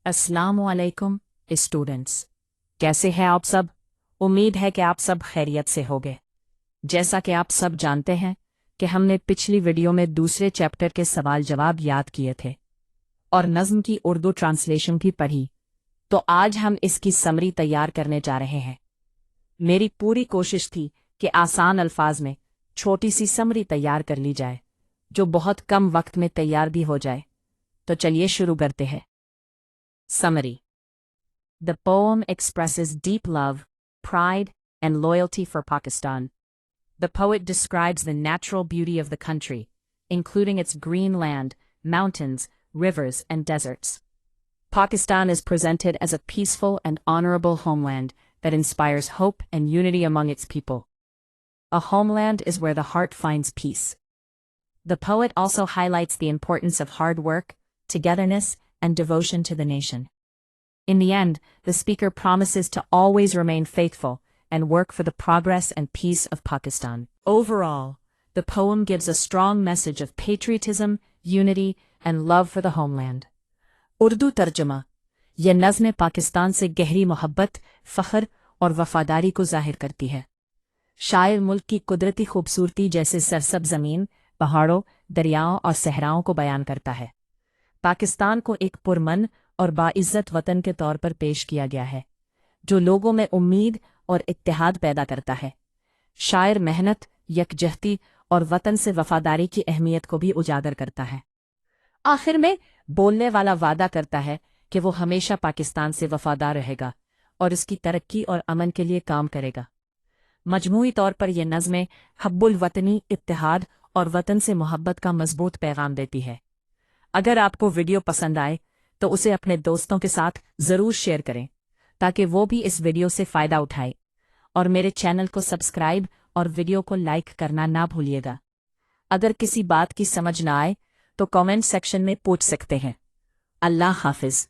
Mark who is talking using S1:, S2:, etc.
S1: अस्सलामुअलैकुम स्टूडेंट्स, कैसे हैं आप सब। उम्मीद है कि आप सब खैरियत से होंगे। जैसा कि आप सब जानते हैं कि हमने पिछली वीडियो में दूसरे चैप्टर के सवाल जवाब याद किए थे और नज़्म की उर्दू ट्रांसलेशन भी पढ़ी, तो आज हम इसकी समरी तैयार करने जा रहे हैं। मेरी पूरी कोशिश थी कि आसान अल्फाज में छोटी सी समरी तैयार कर ली जाए जो बहुत कम वक्त में तैयार भी हो जाए। तो चलिए शुरू करते हैं। Summary. The poem expresses deep love, pride, and loyalty for Pakistan. The poet describes the natural beauty of the country, including its green land, mountains, rivers, and deserts. Pakistan is presented as a peaceful and honorable homeland that inspires hope and unity among its people. A homeland is where the heart finds peace. The poet also highlights the importance of hard work, togetherness, and devotion to the nation. In the end, the speaker promises to always remain faithful and work for the progress and peace of Pakistan. Overall, the poem gives a strong message of patriotism, unity, and love for the homeland. Urdu तर्जुमा। यह नज़्म पाकिस्तान से गहरी मोहब्बत, फ़ख्र और वफ़ादारी को ज़ाहिर करती है। शायर मुल्क की कुदरती खूबसूरती जैसे सरसब्ज़ ज़मीन, पहाड़ों, दरियाओं और सहराओं को बयान करता है। पाकिस्तान को एक पुरमन और बाइज़्ज़त वतन के तौर पर पेश किया गया है, जो लोगों में उम्मीद और इत्तेहाद पैदा करता है। शायर मेहनत, यकजहती और वतन से वफादारी की अहमियत को भी उजागर करता है। आखिर में बोलने वाला वादा करता है कि वो हमेशा पाकिस्तान से वफादार रहेगा और उसकी तरक्की और अमन के लिए काम करेगा। मजमूई तौर पर यह नज़्में हब्बुल वतनी, इत्तेहाद और वतन से मोहब्बत का मजबूत पैगाम देती है। अगर आपको वीडियो पसंद आए तो उसे अपने दोस्तों के साथ ज़रूर शेयर करें ताकि वो भी इस वीडियो से फ़ायदा उठाए, और मेरे चैनल को सब्सक्राइब और वीडियो को लाइक करना ना भूलिएगा। अगर किसी बात की समझ ना आए तो कमेंट सेक्शन में पूछ सकते हैं। अल्लाह हाफिज़।